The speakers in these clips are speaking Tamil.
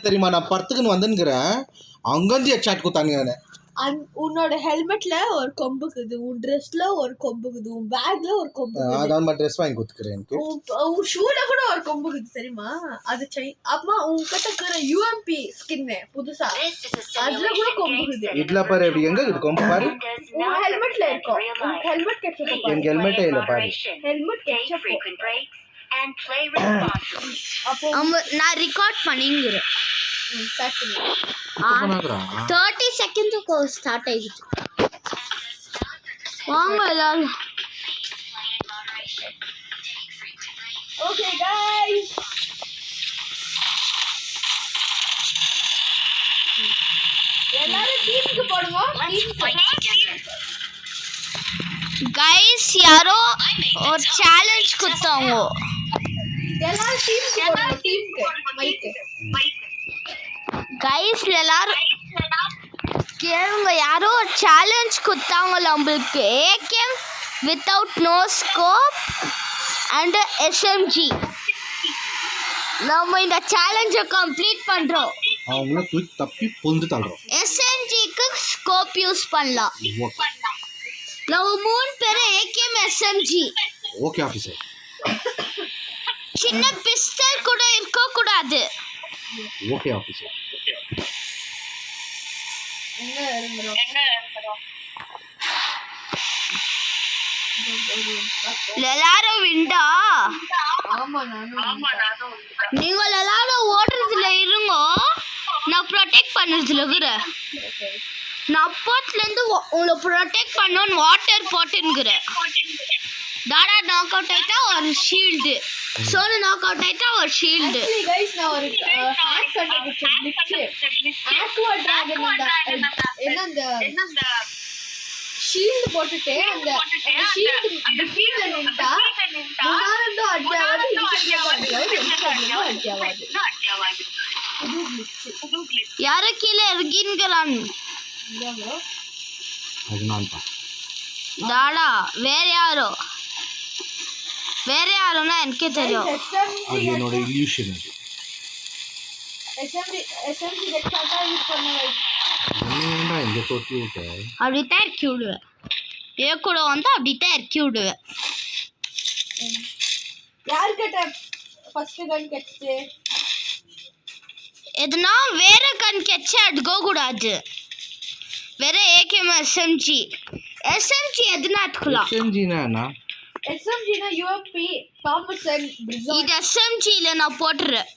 தெரியுமா நான் பர்த்துக்குன்னு வந்துங்கறேன் அங்கந்து ஹெட்ஷாட் குத்தாங்க உன்னோட ஹெல்மெட்ல ஒரு கொம்புக்குது உன் ட்ரெஸ்ல ஒரு கொம்புக்குது உன் பேக்ல ஒரு கொம்புக்குது அதான் நான் ட்ரெஸ் வாங்கி கொடுத்துக்கிறேன் எனக்கு உன் ஷூல கூட ஒரு கொம்புக்குது தெரியுமா அது அம்மா உன்கிட்ட இருக்கிற யூஎம்பி ஸ்கின் புதுசா அதுல கூட கொம்புக்குது இதுல பாரு எங்க இருக்கு கொம்பு பாரு உன் ஹெல்மெட்ல இருக்கும் உன் ஹெல்மெட் கெச்சப் பாரு எங்க ஹெல்மெட்டே இல்ல பாரு helmet ketchup and play responsibly. அப்போ நான் ரெக்கார்ட் பண்ணிங்கறேன் ஸ்டார்ட் பண்ணு 30 செகண்ட்க்கு ஸ்டார்ட் ஆயிடுச்சு வாங்க எல்லாரும் ஓகே गाइस எல்லாரும் டீமுக்கு போடுங்க गाइस யாரோ ஒரு சேலஞ்ச் கொடுத்தாங்க எல்லாரும் டீமுக்கு போடுங்க டீமுக்கு மைக் गाइस எல்லாரும் கேளுங்க யாரோ ஒரு சேலஞ்ச் கொடுத்தாங்க நம்மளுக்கு AKM without no scope and SMG நம்ம இந்த சேலஞ்சை கம்ப்ளீட் பண்றோம் அவங்கள தூக்கி தப்பி பொந்து தள்ளுறோம் எஸ்எம்ஜிக்கு ஸ்கோப் யூஸ் பண்ணலாம் நம்ம 3 பேர் ஏகேம் எஸ்எம்ஜி ஓகே ஆபீசர் சின்ன பிஸ்டல் கூட இருக்க கூடாது ஓகே ஆபீசர் எங்க இறங்குறோம் எல்லாரும் விண்டா ஆமா நானும் நீங்க எல்லாரும் ஓடுறதுல இருங்க நான் ப்ரொடெக்ட் பண்ணுறதுல இருக்கிறேன் நான் அப்போத்துல இருந்து உங்களை ப்ரொடெக்ட் பண்ணணும்னு வாட்டர் போட்டுங்கிறேன் தாடா நாக் அவுட் ஆயிட்டா ஒரு ஷீல்டு சோனு நாக் அவுட் ஆயிட்டா ஒரு ஷீல்டு ஆக்சுவலி गाइस நான் ஒரு ஹேக் கண்டுபிடிச்சேன் ஆக்வா டிராகன் என்ன அந்த ஷீல்ட் போட்டுட்டு அந்த ஷீல்ட் டிஃபீட்ல நின்னுட்டா முன்னாடி அடியாவது யாரோ கீழே இறங்கின்கிறான் அது நான் தான் தாடா வேற யாரோன்னா எனக்கே தெரியும் அது என்னோட இல்யூஷன் அது எஸ்எம்ஜி ஹெட்ஷாட்டா யூஸ் பண்ணுவேன் என்னடா இந்த தொட்டி விட்ட அப்படித்தான் இறக்கி விடுவேன் ஏ கூட வந்து அப்படித்தான் இறக்கி விடுவேன் யார்கிட்ட ஃபர்ஸ்ட் கன் கெச்சு எதுனா வேற கண் கெச்சு எடுக்க கூடாது வேற ஏகேம் எஸ்எம்ஜி எதுனா எடுக்கலாம் செஞ்சினா எஸ்எம்ஜினா யூஎம்பி தாமசன் பிரிசான் இது எஸ்எம்ஜில நான் போட்டுறேன்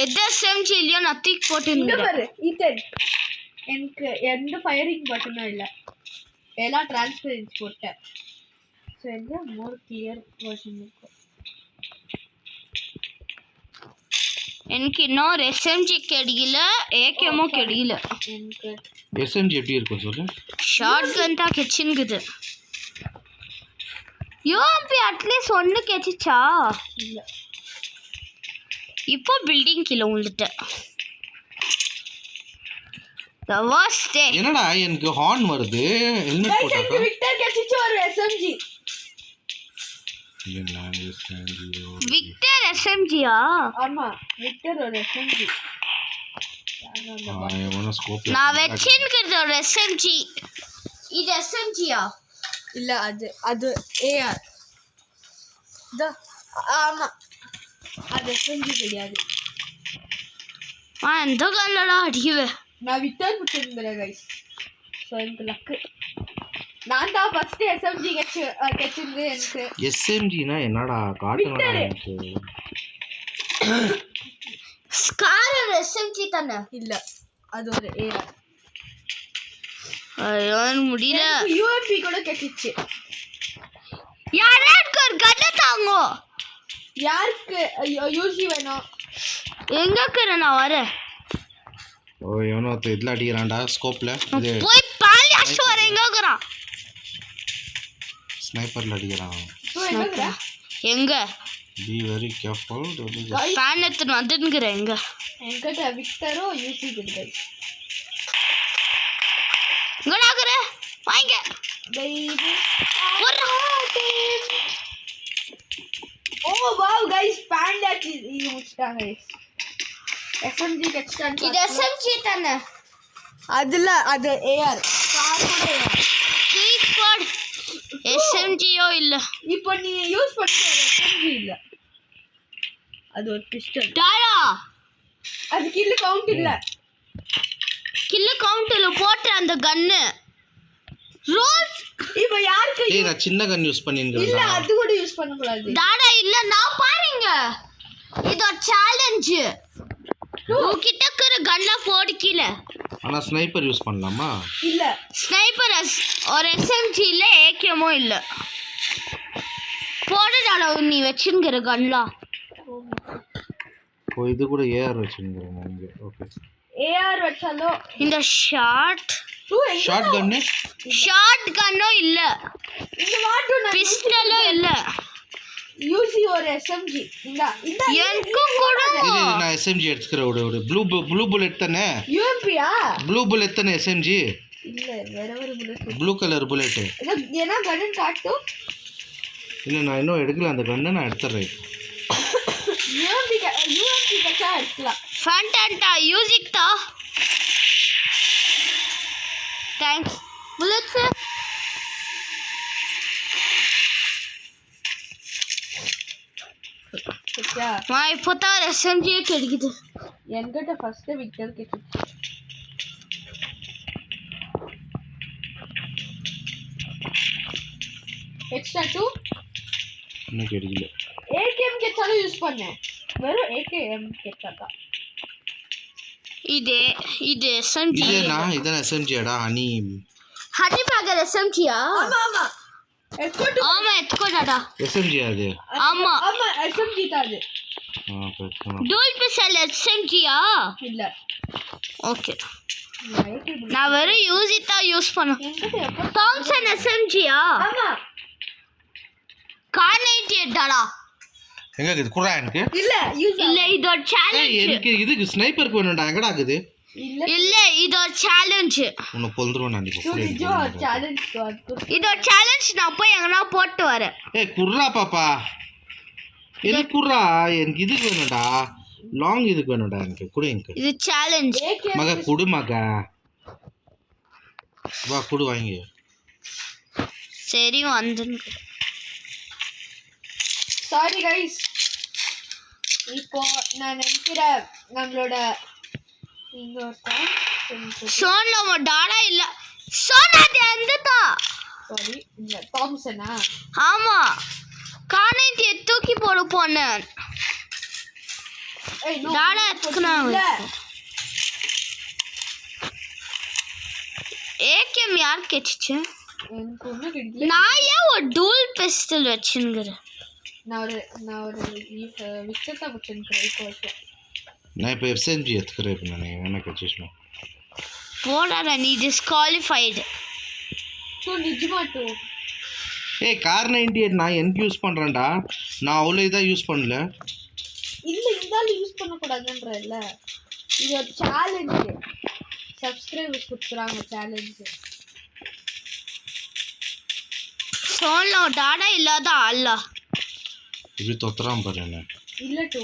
எது எஸ்எம்ஜிலயோ நான் தூக்கி இங்க போட்டுருந்தேன் பாரு ஈத்தன் எனக்கு எந்த ஃபயரிங் பட்டனும் இல்லை எல்லாம் டிரான்ஸ்பரன்ஸ் போட்டேன் ஸோ எங்க மோர் கிளியர் வெர்ஷன் இருக்கும் எனக்கு இன்னொரு எஸ்எம்ஜி கிடைக்கல ஏகேமும் கிடைக்கல எனக்கு எஸ்எம்ஜி எப்படி இருக்கும் சொல்லு ஷார்ட் கன் தான் கெச்சுங்குது யூஎம்பி அட்லீஸ்ட் ஒன்று கெச்சிச்சா இல்லை இப்போ பில்டிங் கீழே விழுந்துட்டேன் The worst day. என்னடா எனக்கு ஹார்ன் வருது ஹெல்மெட் गाइस போட்டா எனக்கு விக்டர் கெச்சிச்சு ஒரு எஸ்எம்ஜி விக்டர் எஸ்எம்ஜியா ஆமா விக்டர் ஒரு எஸ்எம்ஜி நான் வச்சிருக்கிறது ஒரு எஸ்எம்ஜி இது எஸ்எம்ஜியா இல்ல அது ஏஆர் ஆமா அது எஸ்எம்ஜி கிடையாது எந்த கல்லடா அடிக்குவேன் நான் விக்டர் பிடிச்சிருந்தேன் கைஸ் ஸோ எனக்கு லக்கு நான் தான் ஃபர்ஸ்ட் எஸ்எம்ஜி கெச்சிருந்து எனக்கு எஸ்எம்ஜினா என்னடா காட்டுங்கடா எனக்கு ஸ்கார் ஒரு எஸ்எம்ஜி தானே இல்ல அது ஒரு ஏஆர் ஐயோ முடியல யூஎம்பி கூட கெச்சிச்சு யாருக்கு ஒரு கண்ணை தாங்கோ யாருக்கு யூசி வேணும் எங்க இருக்கிற நான் வரேன் ஓ இவனோ இதுல அடிக்கிறான்டா ஸ்கோப்ல இது போய் பாலி அடிச்சு வர எங்க இருக்கிறான் ஸ்னைப்பர்ல அடிக்கிறான் எங்க பி வெரி கேர்ஃபுல் ஃபேன் எடுத்துட்டு வந்துங்கிறேன் எங்க என்கிட்ட விக்டரோ யூசி கிடையாது இங்கடா இருக்கிற வாங்க பேபி ஒரு ஓ வாவ் गाइस பாண்டா இது முடிச்சிட்டாங்க गाइस எஸ்எம்ஜி கெச்டான் இது SMG தானே அதுல அது ஏஆர் காரோட ஏஆர் கீபோர்ட் SMGயோ இல்ல இப்போ நீ யூஸ் பண்ற எஸ்எம்ஜி இல்ல அது ஒரு பிஸ்டல் டாடா அது கில் கவுண்ட் இல்ல கில்ல கவுண்ட்ல போட்ட அந்த கன்னு ரோல்ஸ் இப்போ யாருக்கு ஏய் நான் சின்ன கன் யூஸ் இல்ல பண்ணிருக்கேன்டா. அது கூட யூஸ் பண்ண கூடாது டாடா இல்ல நான் பாருங்க இது சேலஞ்ச் உன்கிட்ட இருக்கிற கன்ல போடிக்கல ஆனா ஸ்னைப்பர் யூஸ் பண்ணலாமா? இல்ல ஸ்னைப்பர் ஒரு SMG இல்ல AKமோ இல்ல போடு டாடா நீ வச்சிருக்கிற கன்லாம் ஓ இது கூட ஏஆர் வச்சிருக்கேன் நான் இங்க. ஓகே. ஏஆர் வச்சாலும் இந்த ஷார்ட் ஷார்ட் கன்னு? கன்னோ இல்ல இந்த வாட்டு நான் பிஸ்டலோ இல்ல யூசி ஒரு எஸ்எம்ஜி இந்த எனக்கும் கூட இது நான் SMG எடுத்துக்கிறேன். ஒரு ப்ளூ புல்லட் தானே? யூஎம்பியா ப்ளூ புல்லட் தானே SMG? இல்ல வேற ஒரு புல்லட் ப்ளூ கலர் புல்லட். ஏன்னா கன் காட்டு இல்ல நான் இன்னும் எடுக்கல அந்த கன்னை நான் எடுத்துறேன். யூஎம்பி கச்சா எடுக்கலாம் ஃபண்டாண்டா யூசிக் தா தேங்க்ஸ் புல்லட்ஸ் சரியா நான் இப்போ தான் SMG கிடைக்குது என்கிட்ட ஃபர்ஸ்ட் விக்டர் கிட்ட எக்ஸ்ட்ரா 2 இன்னும் கிடைக்கல. ஏகேஎம் கெச்சாலும் யூஸ் பண்ணேன் வெறும் ஏகேஎம் கெச்சாக்கா இது SMG இதான் SMGடா ஹனி. ஹனி பேக்கர் SMGயா ஆமா ஆமா எஸ்கோட் ஆமா எத்துக்கோ டாடா SMG அது. ஆமா ஆமா எஸ்எம்ஜி தான் அது பிரச்சனை. டூல் பிஸ்டல் SMGயா இல்ல ஓகே நான் வெறும் யூசி தான் யூஸ் பண்ணேன் என்கிட்ட எப்ப தாம்சன் SMGயா ஆமா கார் 98 டாடா எங்க இருக்குது குறா எனக்கு? இல்ல யூஸ் இல்ல இது ஒரு ஏய் சேலஞ்ச் எனக்கு இதுக்கு ஸ்னைப்பருக்கு வேணும்டா. எங்கடா இருக்குது? இல்ல இல்ல இது ஒரு சேலஞ்ச் உன்னை பொழுதுருவேன் நான் இப்போ. நிஜோ சேலஞ்ச் तो இது ஒரு சேலஞ்ச் நான் போய் எங்கனா போட்டு வரேன் ஏய் குர்ரா பாப்பா. எனக்கு குர்ரா எனக்கு இதுக்கு வேணும்டா. லாங் இதுக்கு வேணும்டா எனக்கு. குடு எனக்கு. இது சேலஞ்ச் மக குடு மக. வா குடு வாங்கி. சரி வந்து சாரி கைஸ் இப்போ நான் நினைக்கிறேன் நம்மளோட இங்க ஒருத்தன் சோன்ல டாடா இல்ல சோனாது எந்ததா சாரி இந்த தாம்சனா ஆமா கார் 98 தூக்கி போட போனேன் ஏய் நோ டாடா எத்துக்குனாங்க இல்ல ஏகேம் யார் கேட்டுச்சு எனக்கு ஒண்ணு கிடைக்கல நான் ஏன் ஒரு டூல் பிஸ்டல் வச்சுங்கிறேன் நான் ஒரு விக்டர் தான் வச்சிருக்கேன் இப்போ நான் இப்போ SMG எடுத்துக்கிறேன். இப்போ நான் எனக்கு வச்சுக்கணும். போடாடா நீ டிஸ்குவாலிஃபைடு ஸோ நிஜமா டூ ஏய் கார் 98 நான் எனக்கு யூஸ் பண்ணுறேன்டா. நான் அவ்வளோ இதாக யூஸ் பண்ணல. இல்ல இருந்தாலும் யூஸ் பண்ணக்கூடாதுன்ற இல்ல இது ஒரு சேலஞ்சு சப்ஸ்கிரைபர்ஸ் கொடுக்குறாங்க சேலஞ்சு சோன்ல டாடா இல்லாத ஆளா இப்படி தொத்துறான் பாரு என்ன. இல்ல டூ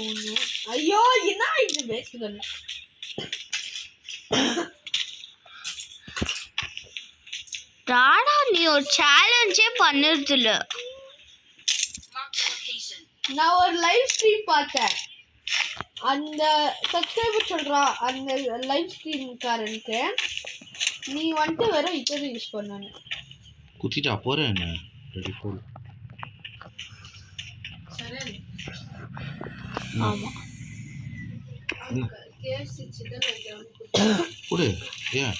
ஐயோ என்ன இது பேசுதல்ல டாடா நீ ஒரு சேலஞ்சே பண்ணிருது இல்ல நான் ஒரு லைவ் ஸ்ட்ரீம் பார்த்தேன் அந்த சப்ஸ்கிரைபர் சொல்றா அந்த லைவ் ஸ்ட்ரீம்காரனுக்கு நீ வந்துட்டு வெறும் இது யூஸ் பண்ணணும் குத்திட்டா போகிறேன் என்ன. Ready full. ஆமா கொடு. ஏன்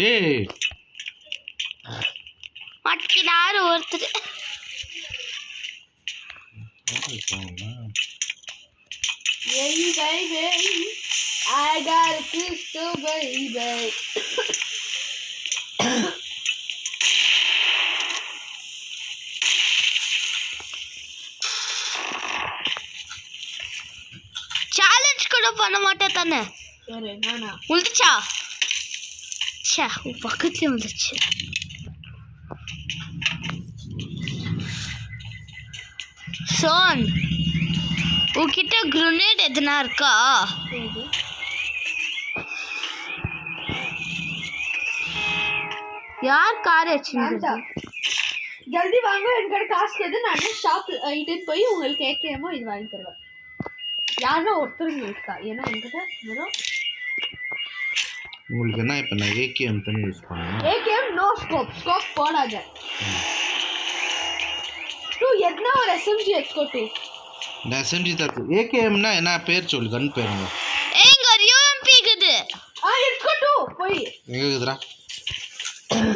ஏய் மட்கினாரு ஒருத்தர் Baby, baby, I got a crystal baby. Challenge கூட பண்ண மாட்டேன் தானே சரி நானா உழுதுச்சா சே பக்கத்துலேயே வந்துச்சு சோன் உன்கிட்ட குரனேட் எதுனா இருக்கா? யார் கார் வச்சிருந்தது? ஜல்தி வாங்க, என்கிட்ட காசு எது, நான் ஷாப் இட்டுன்னு போய் உங்களுக்கு ஏகேமோ இது வாங்கி தருவேன். யாரோ ஒருத்தருங்க இருக்கா, ஏன்னா என்கிட்ட வெறும் உங்களுக்கு என்ன இப்போ நான் ஏகேஎம் தானே யூஸ் பண்ணுவேன். ஏகேஎம் நோ ஸ்கோப், ஸ்கோப் போடாத. டூ எதுனா ஒரு எஸ்எம்ஜி எடுக்கோ. டூ இந்த எஸ்எம்ஜி தத்து ஏகேஎம்னா என்ன பேர் சொல்லு, கன் பேருங்க. ஏங்க ஒரு யூஎம்பி இருக்குது. எடுக்கோ. டூ போய் எங்கே இருக்குதுடா?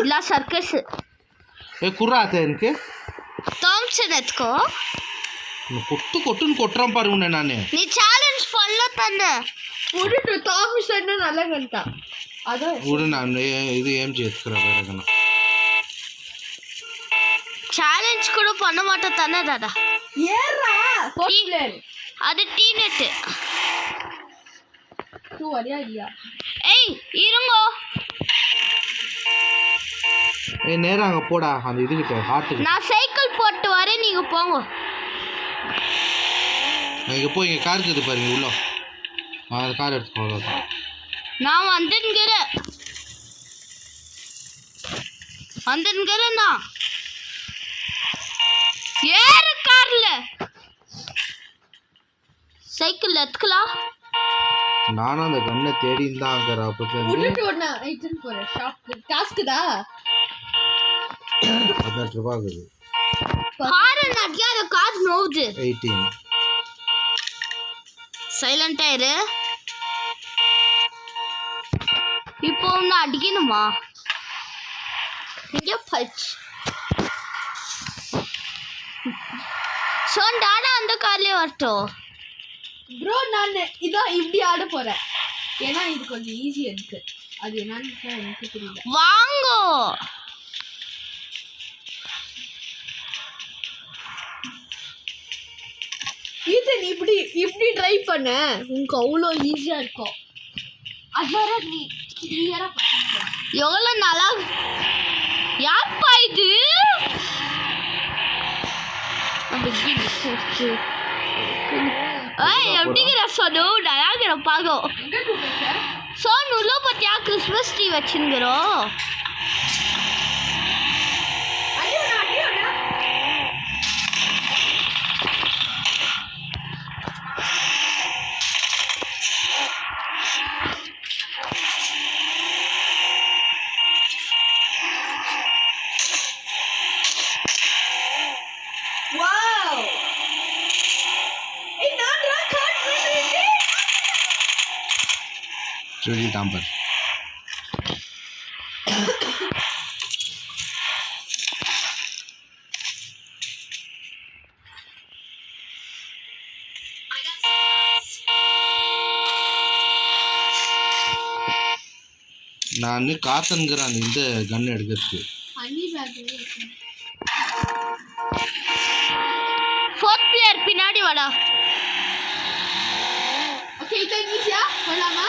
இல்ல சர்க்கஸ். குர்ரா ஆத்த எனக்கு தாம்சன் எத்துக்கோ. கொட்டுன்னு கொட்டுறான் பாரு உன்னை நான். நீ சேலஞ்ச் பண்ணல தானே? விடு. தாம்சன் நல்ல கண்டா அதான் விடு, நான் இது ஏம்ஜி எடுத்துக்கிறேன். வேற எதுனா சேலஞ்ச் கூட பண்ண மாட்டேன் தானே தாடா? ஏறா ஃபர்ஸ்ட் பிளேயர் அது டீனெட். டூ வரியா இல்லையா? ஏய் இருங்கோ. நேராக அங்கே போடா, அந்த இதுக்கிட்ட ஹார்ட்டுக்கு. நான் சைக்கிள் போட்டு வரேன், நீங்க போங்க. இங்கே போய் இங்கே கார் இருக்குது பாருங்க உள்ள. அந்த கார் எடுத்துக்கோ. நான் வந்துங்கிறேன் நான் ஏறு கார்ல. சைக்கிள் எடுத்துக்கலாம். நானும் அந்த கண்ணை தேடின்னு தான் அங்கே விட்டுட்டு ஒண்ணா ஐட்டம் போறேன். ஷாப் டாஸ்க்குதா 18 ரூபா ஆகுது. ஹாரன் அடியா, அந்த கார் நோவுது. 18. சைலண்ட் ஆயிரு. இப்போ ஒன்று அடிக்கணுமா? இங்கே பச் சொண்டானா அந்த கார்லேயே வரட்டும். ப்ரோ நான் இதான் இப்படி ஆட போறேன், ஏன்னா இது கொஞ்சம் ஈஸி இருக்கு. அது என்னன்னு எனக்கு தெரியல. வாங்கோ. ஈத்தன் இப்படி இப்படி ட்ரை பண்ண, உனக்கு அவ்வளோ ஈஸியா இருக்கும். அதுவர நீ கிளியரா பண்ண. எவ்வளோ நல்லா. யார்ப்பா இது? எப்படிங்கிற சொன்னு நல்லாங்கிற பாகம். சோன் உள்ள பத்தியா கிறிஸ்மஸ் ட்ரீ வச்சுங்கிறோம். சொல்லி தாம்பர். நான் காத்தன்கிறான் இந்த கன் எடுக்கிறதுக்கு. ஃபோர்த் பிளேயர் பின்னாடி வாடா. ஓகே இது ஈஸியா போலாமா?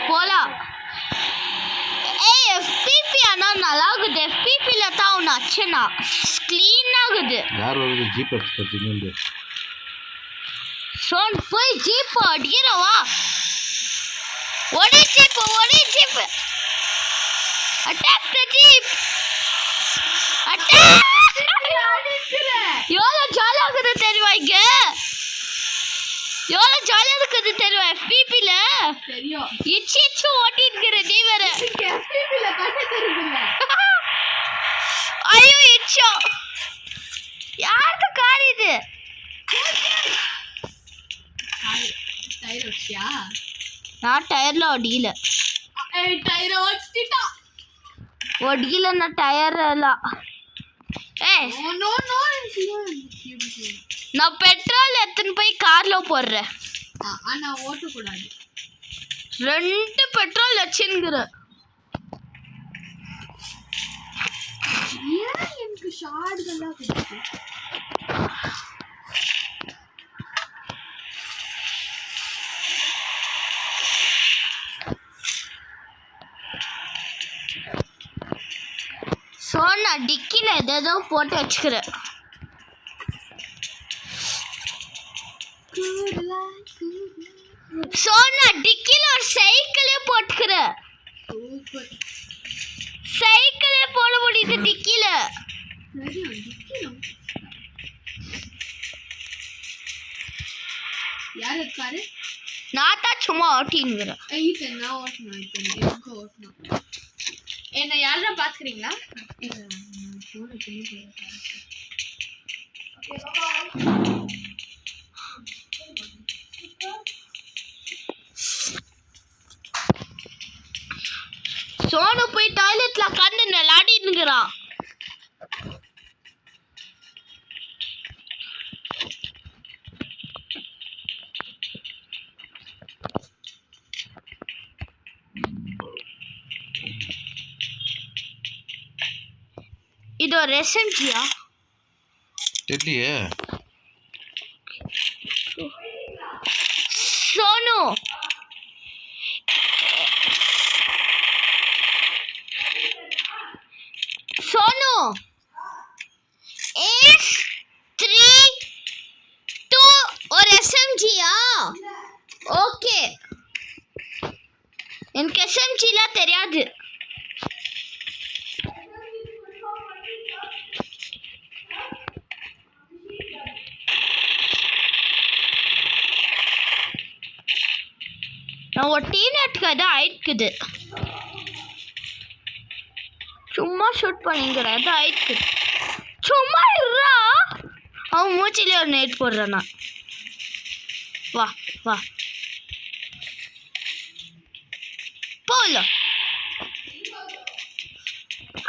போலாம். ஏய் எஃபிபி ஆனா நல்லா இருக்குது. எஃபிபில தான் ஒன்று அச்சனா க்ளீன் ஆகுது. யார் வருது ஜீப் எடுத்து? சோன் போய் ஜீப் அடிக்கிறவா. ஒரே jeep attack the jeep attack. எவ்வளோ ஜாலியாக இருக்குது தெரியுமா? இங்க எவ்வளோ ஜாலியாக இருக்குது தெரியுமா? எஃபிபில தெரியும். இச்சு ஓட்டி இருக்கிற நீ வேற. எஃபிபில கட்ட தெரியுதுல்ல. ஐயோ இச்சோ யாருக்கு கார் இது? டயர் வச்சியா? நான் டயர்ல ஒடிக்கல. டயர் வச்சிட்டா. ஒடிக்கல நான் டயர் எல்லாம். ஏய் நோ நான் பெட்ரோல் எடுத்துன்னு போய் கார்ல போடுறேன். ஆனா ஓட்ட கூடாது. 2 பெட்ரோல் வச்சுங்கிற. ஏன் எனக்கு ஷார்ட்கெல்லாம் கிடைக்கு? சோனா டிக்கில ஏதோ போட்டு வச்சுக்கிறேன். சோனா டிக்கில ஒரு சைக்கிளே போட்டுக்கிறேன். சூப்பர். சைக்கிளே போட முடியுது டிக்கில. யார் இருக்காரு? நான் தான் சும்மா ஓட்டினுங்கிறேன். இது நான் ஓட்டணும். இப்போ எனக்கு ஓட்டணும். என்ன யாரும் பாத்துக்கிறீங்களா? சோனு போய் டாய்லெட்ல உட்காந்து விளையாடினுங்கிறான். இது ஒரு எஸ்எம்ஜியா? தெரியலையே. சோனு சோனு is 3 2 ஒரு எஸ்எம்ஜியா? ஓகே, எனக்கு எஸ்எம்ஜிலாம் தெரியாது. நான் ஒரு டீனேட்க்கு அது ஆயிடுக்குது. சும்மா ஷூட் பண்ணிங்கிறேன், அது ஆயிடுக்குது. சும்மா இருறா, அவன் மூச்சிலே ஒரு நைட் போடுறான். நான் வா வா போல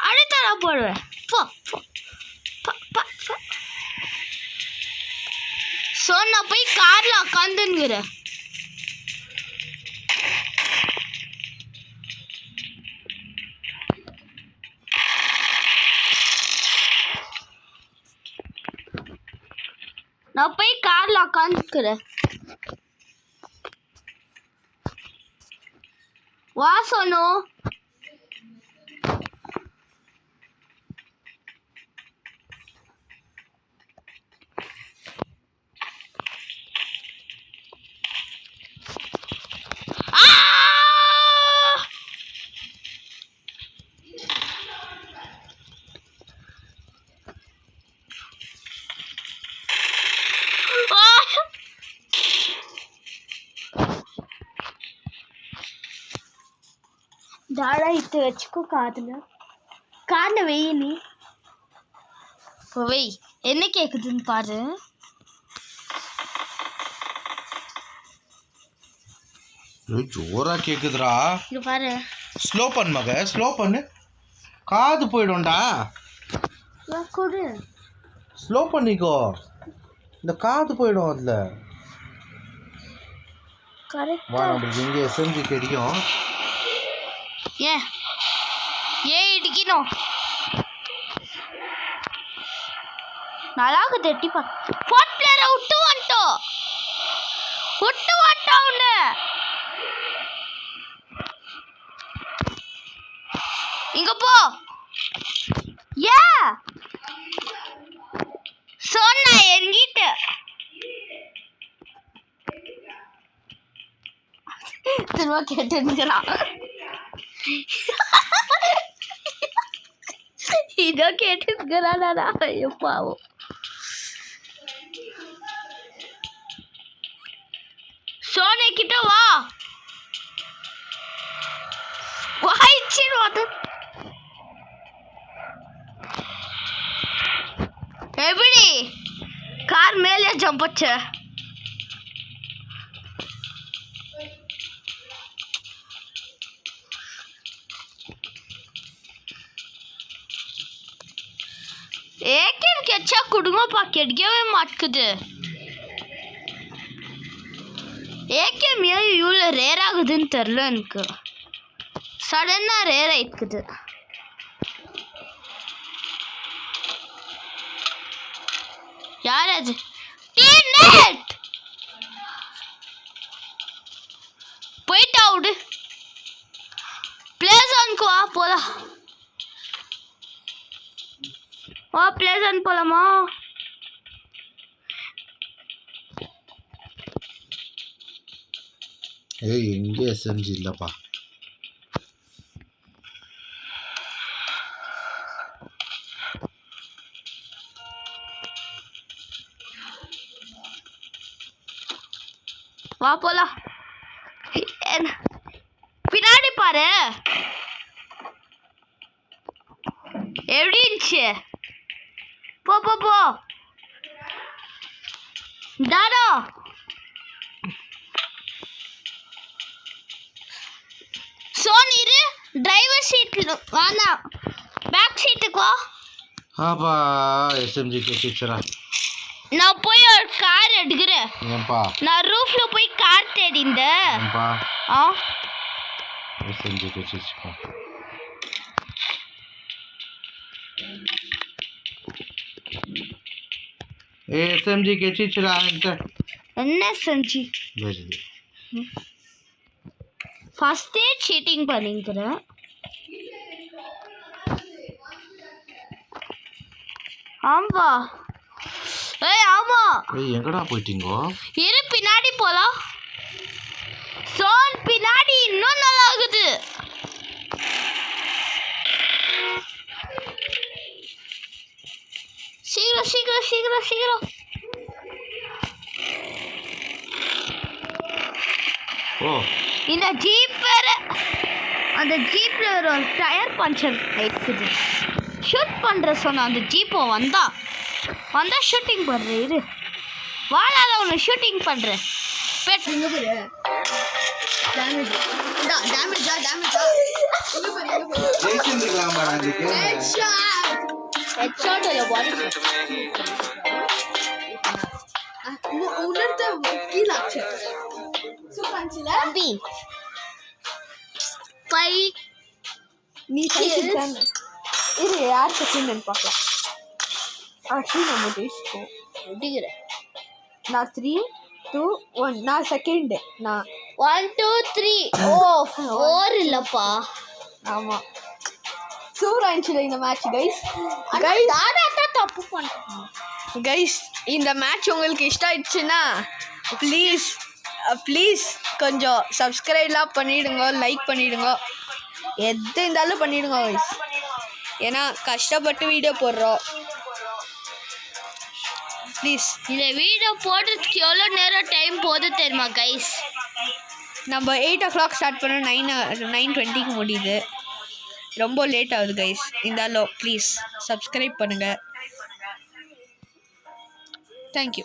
அடுத்த நான் போடுவேன். போ போ சொன்ன போய் கார்ல உட்காந்துங்கிற. நான் போய் கார்ல உட்காந்துக்கிறேன். வா சோனு. தாடா இட்டு வச்சுக்கோ காதில் வெயி. நீ வெய், என்ன கேட்குதுன்னு பாரு. ஜோரா கேக்குதுடா. இங்க பாரு. ஸ்லோ பண்ணு மக, ஸ்லோ பண்ணு. காது போயிடும்டா. கொடு. ஸ்லோ பண்ணிக்கோ, இந்த காது போயிடும் அதில். கரெக்ட். வா, நம்மளுக்கு இங்கே எஸ்எம்ஜி கிடைக்கும். ஏன் இடிக்கணும்? நல்லாக்கு தட்டிப்பா. ஃபோர்த் பிளேயரை விட்டு வந்துட்டோம் உன்னை. இங்க போ. சொன்ன என்கிட்ட திரும்ப கேட்டுக்கிறான். இதோ கேட்டுக்கிறானா? பாவம். சோனே கிட்ட வா. வாய்ச்சிரு. எப்படி கார் மேலே ஜம்ப் வச்ச? ஏகேம் கெச்சா குடுங்கப்பா, கெடிக்கவே மாட்டுக்குது. ஏகேம் ஏன் இவ்வளோ ரேர் ஆகுதுன்னு தெரில எனக்கு. சடனாக ரேர் ஆயிடுக்குது. யார் அது? டீனேட் போயிட்டா விடு. பிளேசானுக்கு வா போலாம். வா பிளேசான் போலாமா? ஏய் எங்கே எஸ்எம்ஜி இல்லைப்பா. வா போலாம். பின்னாடி பாரு எப்படி இருந்துச்சு. போ போ போ தாடா. சோனிரு டிரைவர் சீட்ல வேணாம், பேக் சீட்டுக்கு வா. ஆப்பா எஸ்எம்ஜி டீச்சரா. நான் போய் ஒரு கார் எடுக்கிறேன். ஏன்பா? நான் ரூஃப்ல போய் கார் தேடிந்தேன். ஏன்பா? ஆ எஸ்எம்ஜி டீச்சர்ஸ்ப்பா. एसएमजी के चीचरा என்ன செஞ்சு ஃபர்ஸ்டே சீட்டிங் பண்ணிக்கிறேன். ஆமா ஏய் ஆமா ஏய் எங்கடா போயிட்டீங்கோ? இரு பின்னாடி போலாம். சோன் பின்னாடி இன்னும் நல்லா ஆகுது. சீக்கிரம் சீக்கிரம் சீக்கிரம் சீக்கிரம். ஓ இந்த ஜீப் வேற, அந்த ஜீப்ல ஒரு டயர் பஞ்சர் ஆயிடுக்குது. ஷூட் பண்ற சொன்ன அந்த ஜீப்பை வந்தா ஷூட்டிங் பண்ற. இரு வாழால ஒன்று ஷூட்டிங் பண்றேன். பெட் இங்க பாரு டேமேஜ் டா டேமேஜ் டா டேமேஜ் டா. இங்க பாரு இங்க பாரு ஜெயிச்சிருக்கலாமா அதுக்கு? ஹெட்ஷாட் இல்ல பாடி உன்னர்த்த கீழாச்சு. சூப்பர் அன்சில தம்பி பை நீ செஞ்சிட்டானே. இரு யார் செகண்ட் பார்க்கலாம். ஆக்சுவலி நம்ம ஜெயிச்சிட்டோம். எடுக்கிற நான் 3 2 1 நான் செகண்ட். நான் 1 2 3. ஓ 4 இல்லப்பா. ஆமா சூப்பர் அன்சில இந்த மேட்ச் கைஸ். தாடா தப்பு பண்ணிட்டேன். கைஸ் இந்த மேட்ச் உங்களுக்கு இஷ்டம் ஆயிடுச்சுன்னா ப்ளீஸ் கொஞ்சம் சப்ஸ்கிரைப்லாம் பண்ணிவிடுங்க, லைக் பண்ணிவிடுங்க, எது இருந்தாலும் பண்ணிவிடுங்க கைஸ். ஏன்னா கஷ்டப்பட்டு வீடியோ போடுறோம். ப்ளீஸ் இந்த வீடியோ போடுறதுக்கு எவ்வளோ நேரம் டைம் போகுது தெரியுமா கைஸ்? நம்ம 8 o'clock ஸ்டார்ட் பண்ண 9:20 முடியுது. ரொம்ப லேட் ஆகுது கைஸ். இருந்தாலும் ப்ளீஸ் சப்ஸ்கிரைப் பண்ணுங்கள். தேங்க்யூ.